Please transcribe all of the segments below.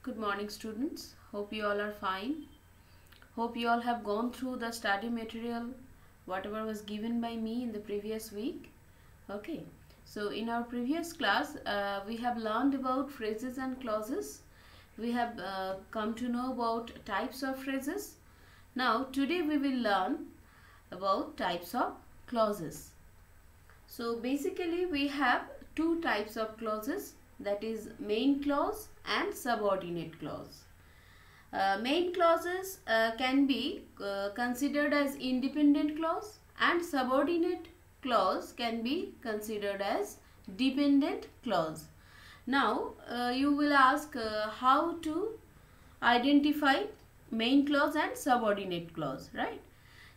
Good morning, students. Hope you all are fine. Hope you all have gone through the study material, whatever was given by me in the previous week. Okay. So in our previous class, we have learned about phrases and clauses. We have come to know about types of phrases. Now today we will learn about types of clauses. So basically we have two types of clauses, that is main clause and subordinate clause. Main clauses can be considered as independent clause and subordinate clause can be considered as dependent clause. Now you will ask how to identify main clause and subordinate clause, right?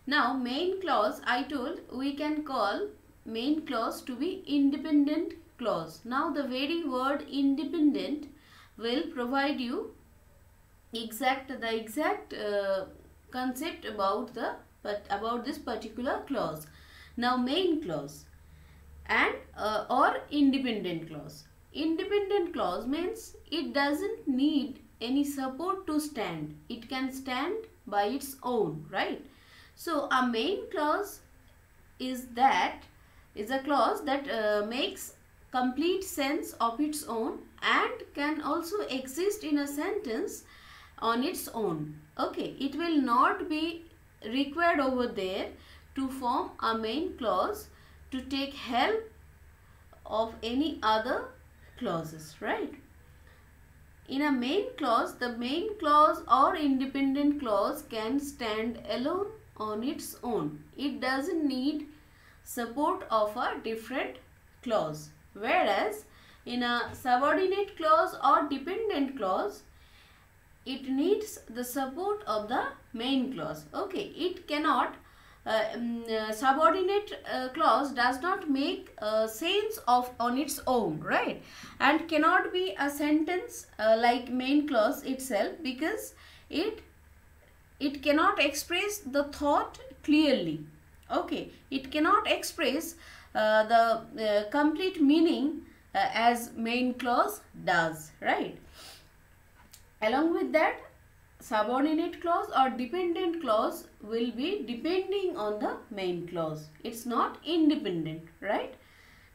Now main clause, I told we can call main clause to be independent clause. Now the very word independent will provide you the exact concept about this particular clause. Now main clause and or independent clause. Independent clause means it doesn't need any support to stand. It can stand by its own, right? So a main clause is a clause that makes complete sense of its own and can also exist in a sentence on its own. Okay, it will not be required over there to form a main clause to take help of any other clauses, right? In a main clause, the main clause or independent clause can stand alone on its own. It doesn't need support of a different clause. Whereas in a subordinate clause or dependent clause, it needs the support of the main clause. Okay, it cannot subordinate clause does not make sense of on its own, right? And cannot be a sentence like main clause itself, because it cannot express the thought clearly. Okay, it cannot express the complete meaning as main clause does, right? Along with that, subordinate clause or dependent clause will be depending on the main clause. It's not independent, right?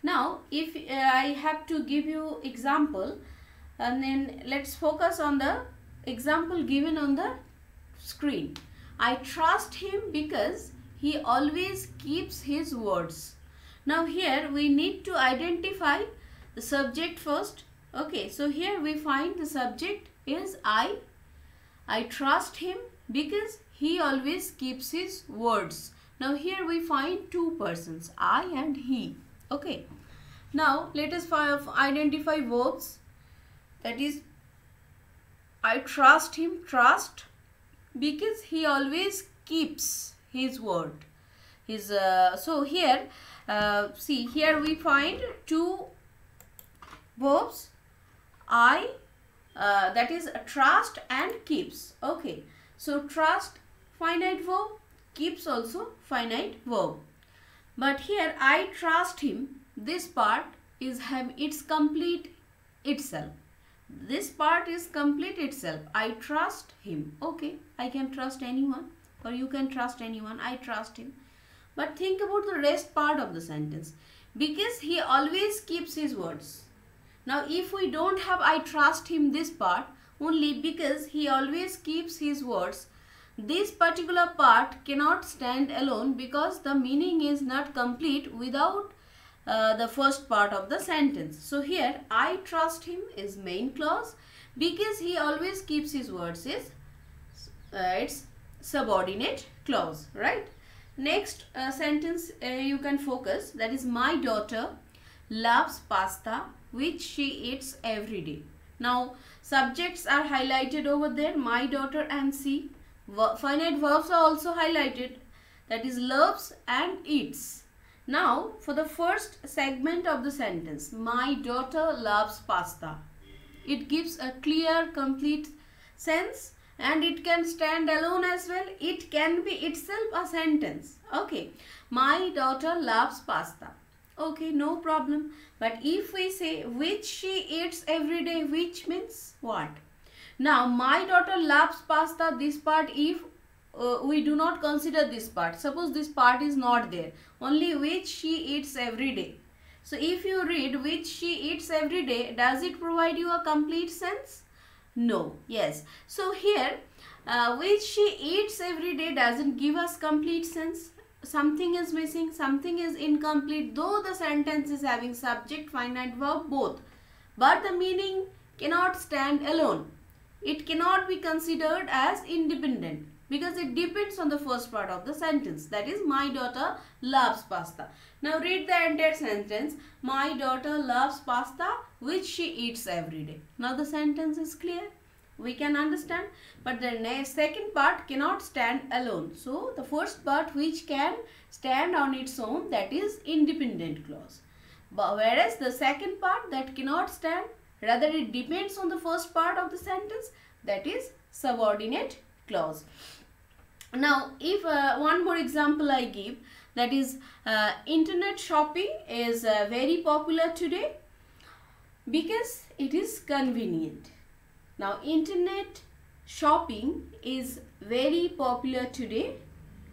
Now, if I have to give you example, and then let's focus on the example given on the screen. I trust him because he always keeps his words. Now here we need to identify the subject first. Okay, so here we find the subject is I trust him because he always keeps his words. Now here we find two persons, I and he. Okay, now let us identify verbs. That is, I trust him, trust, because he always keeps his word. So here see, here we find two verbs, I that is trust and keeps. Okay, so trust finite verb, keeps also finite verb. But here I trust him, this part is it's complete itself. This part is complete itself. I trust him. Okay, I can trust anyone or you can trust anyone. I trust him. But think about the rest part of the sentence. Because he always keeps his words. Now if we don't have I trust him this part, only because he always keeps his words, this particular part cannot stand alone because the meaning is not complete without the first part of the sentence. So here I trust him is main clause, because he always keeps his words is it's subordinate clause, right? Next sentence you can focus, that is my daughter loves pasta which she eats every day. Now subjects are highlighted over there, my daughter and she. Finite verbs are also highlighted, that is loves and eats. Now for the first segment of the sentence, my daughter loves pasta, it gives a clear complete sense and it can stand alone as well. It can be itself a sentence. Okay, my daughter loves pasta. Okay, no problem. But if we say which she eats every day, which means what? Now, my daughter loves pasta. This part, if we do not consider this part, suppose this part is not there, only which she eats every day. So if you read which she eats every day, does it provide you a complete sense? No. Yes. So here which she eats every day doesn't give us complete sense. Something is missing, something is incomplete, though the sentence is having subject, finite verb both, but the meaning cannot stand alone. It cannot be considered as independent because it depends on the first part of the sentence, that is, my daughter loves pasta. Now read the entire sentence. My daughter loves pasta which she eats every day. Now the sentence is clear, we can understand, but the second part cannot stand alone. So the first part which can stand on its own, that is independent clause, but whereas the second part that cannot stand, rather it depends on the first part of the sentence, that is subordinate clause. Now if one more example I give, that is internet shopping is very popular today because it is convenient. Now internet shopping is very popular today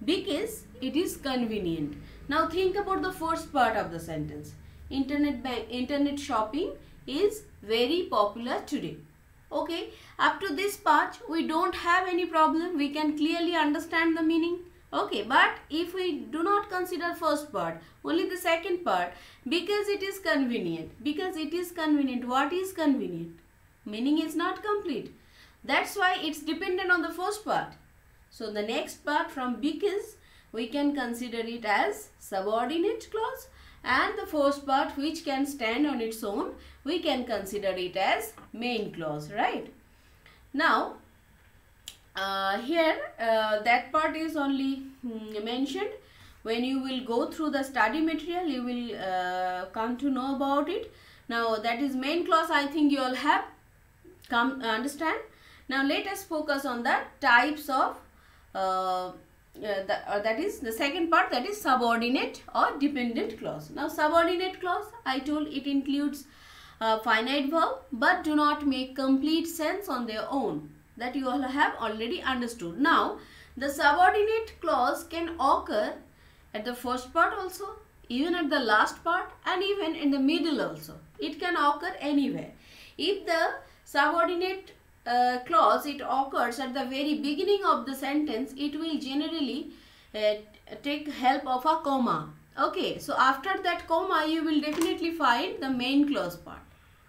because it is convenient. Now think about the first part of the sentence. Internet shopping is very popular today. Okay, up to this part we don't have any problem, we can clearly understand the meaning. Okay, but if we do not consider first part, only the second part, because it is convenient. Because it is convenient, what is convenient? Meaning is not complete. That's why it's dependent on the first part. So the next part from because, we can consider it as subordinate clause, and the first part which can stand on its own, we can consider it as main clause, right? Now here that part is only mentioned. When you will go through the study material, you will come to know about it. Now that is main clause, I think you all have come understand. Now let us focus on the types of that is the second part, that is subordinate or dependent clause. Now subordinate clause, I told it includes finite verb but do not make complete sense on their own, that you all have already understood. Now the subordinate clause can occur at the first part also, even at the last part, and even in the middle also. It can occur anywhere. If the subordinate clause it occurs at the very beginning of the sentence, it will generally take help of a comma. Okay, so after that comma you will definitely find the main clause part.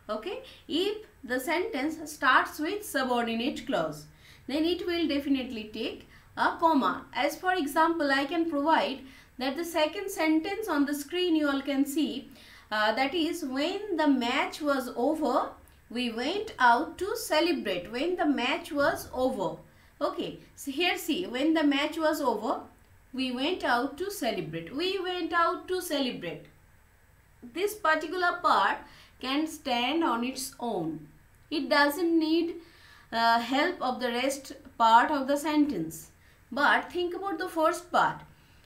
Okay, if the sentence starts with subordinate clause, then it will definitely take a comma. As for example, I can provide that the second sentence on the screen you all can see, that is, when the match was over, we went out to celebrate. When the match was over. Okay, so here see, when the match was over, we went out to celebrate. We went out to celebrate. This particular part can stand on its own. It doesn't need help of the rest part of the sentence. But think about the first part.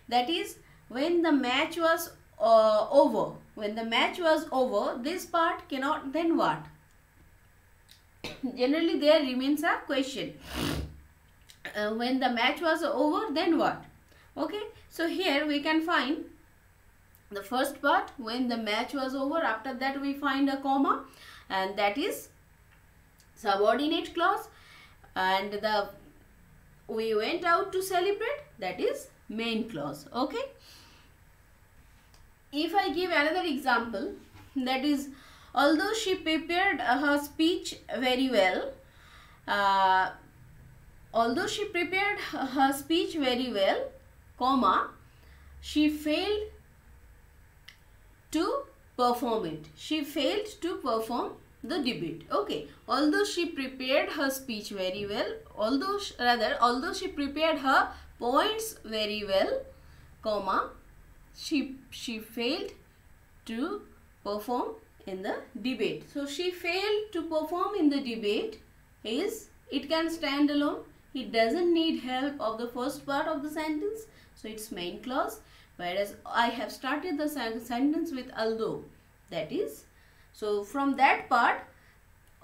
That is, when the match was over. When the match was over, this part cannot, then what? Generally there remains a question. When the match was over, then what? Okay, so here we can find the first part, when the match was over. After that we find a comma, and that is subordinate clause, and the we went out to celebrate, that is main clause. Okay, if I give another example, that is, although she prepared her speech very well, although she prepared her speech very well, comma, she failed to perform it. She failed to perform the debate. Okay, although she prepared her speech very well, although she prepared her points very well, comma, she failed to perform in the debate. So she failed to perform in the debate is, it can stand alone. It doesn't need help of the first part of the sentence. So it's main clause. Whereas I have started the sentence with although. That is, so from that part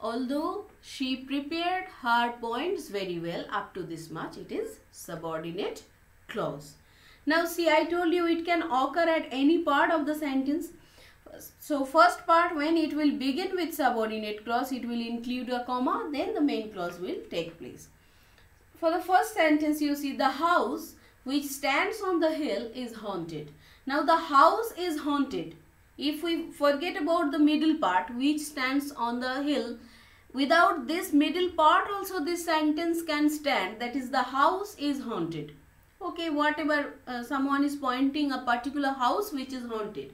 Although she prepared her points very well, up to this much, it is subordinate clause. Now see, I told you it can occur at any part of the sentence. So first part, when it will begin with subordinate clause, it will include a comma, then the main clause will take place. For the first sentence, you see the house which stands on the hill is haunted. Now the house is haunted. If we forget about the middle part which stands on the hill, without this middle part also this sentence can stand, that is the house is haunted. Okay, whatever someone is pointing a particular house which is haunted.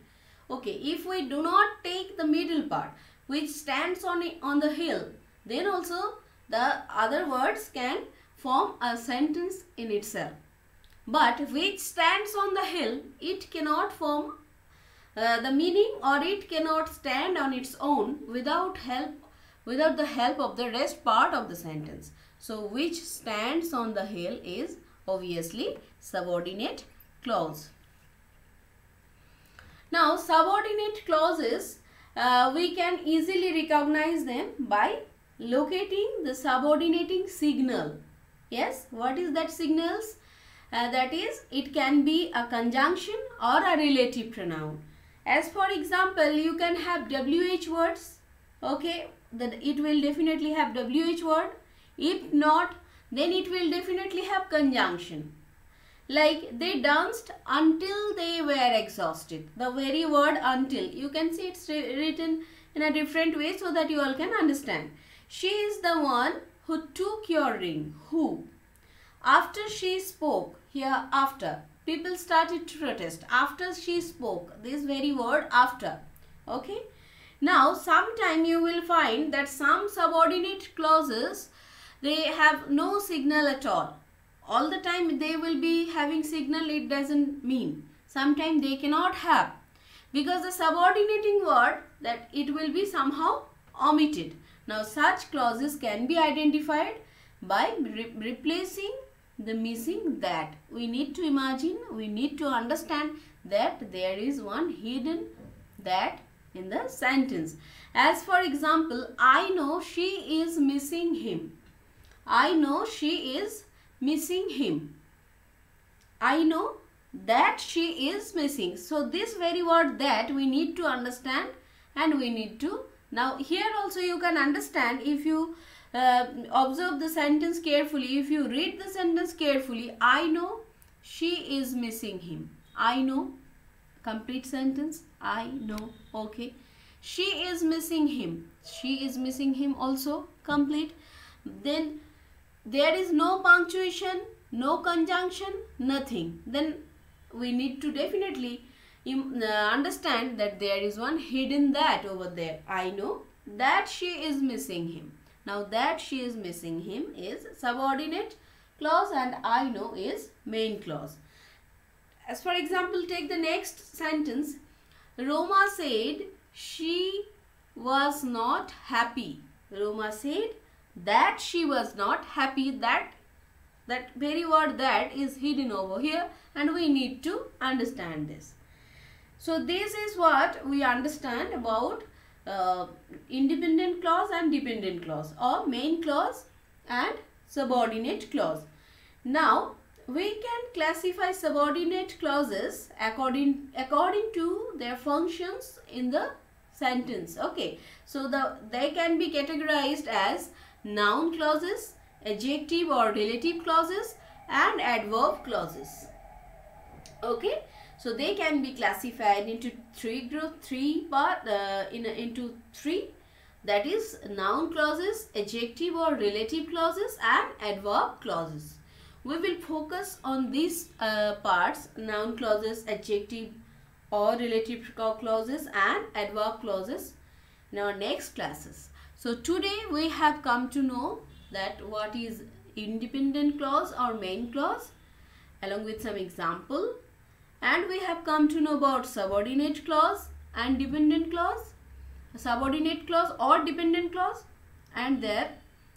Okay, if we do not take the middle part which stands on the hill, then also the other words can form a sentence in itself. But which stands on the hill, it cannot form the meaning, or it cannot stand on its own without the help of the rest part of the sentence. So which stands on the hill is obviously subordinate clause. Now subordinate clauses, we can easily recognize them by locating the subordinating signal. Yes, what is that signals? That is, it can be a conjunction or a relative pronoun. As for example, you can have WH words. Okay, that it will definitely have WH word. If not, then it will definitely have conjunction. Like, they danced until they were exhausted. The very word until, you can see it's written in a different way so that you all can understand. She is the one who took your ring. Who? After she spoke, here after, people started to protest. After she spoke, this very word after. Okay. Now, sometime you will find that some subordinate clauses, they have no signal at all. All the time they will be having signal, it doesn't mean. Sometimes they cannot have, because the subordinating word, that it will be somehow omitted. Now such clauses can be identified by replacing the missing that. We need to imagine, we need to understand that there is one hidden that in the sentence. As for example, I know she is missing him. I know she is missing him. I know that she is missing. So this very word that we need to understand, and we need to, now here also you can understand if you observe the sentence carefully. If you read the sentence carefully, I know she is missing him. I know, complete sentence, I know. Okay, she is missing him. She is missing him also, complete. Then there is no punctuation, no conjunction, nothing. Then we need to definitely understand that there is one hidden that over there. I know that she is missing him. Now that she is missing him is subordinate clause, and I know is main clause. As for example, take the next sentence. Roma said she was not happy. Roma said that she was not happy. That very word that is hidden over here, and we need to understand this. So this is what we understand about independent clause and dependent clause, or main clause and subordinate clause. Now we can classify subordinate clauses according to their functions in the sentence. Okay, so they can be categorized as noun clauses, adjective or relative clauses, and adverb clauses. Okay, so they can be classified into into three, that is noun clauses, adjective or relative clauses, and adverb clauses. We will focus on these parts, noun clauses, adjective or relative clauses, and adverb clauses, in our next classes. So today we have come to know that what is independent clause or main clause, along with some example, and we have come to know about subordinate clause and dependent clause, subordinate clause or dependent clause, and there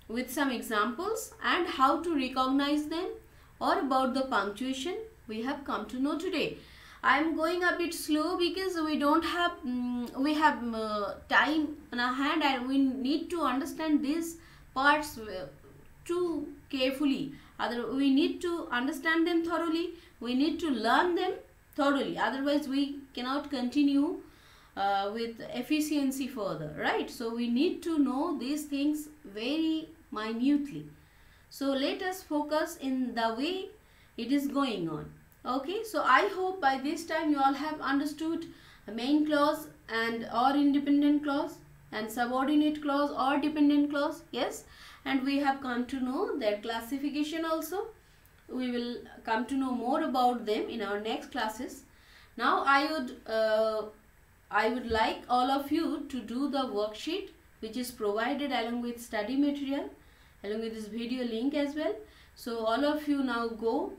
with some examples and how to recognize them, or about the punctuation we have come to know today. I am going a bit slow because we don't have time on our hand, and we need to understand these parts too carefully. We need to understand them thoroughly. We need to learn them thoroughly. Otherwise, we cannot continue with efficiency further, right? So we need to know these things very minutely. So let us focus in the way it is going on. Okay, so I hope by this time you all have understood a main clause and or independent clause and subordinate clause or dependent clause. Yes, and we have come to know their classification also. We will come to know more about them in our next classes. Now I would like all of you to do the worksheet which is provided along with study material, along with this video link as well. So all of you now go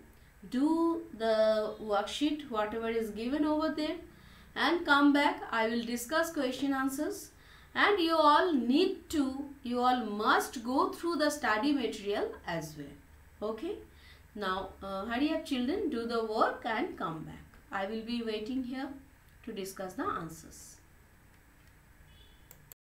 do the worksheet whatever is given over there and come back. I will discuss question answers, and you all must go through the study material as well. Okay, now hurry up children, do the work and come back. I will be waiting here to discuss the answers.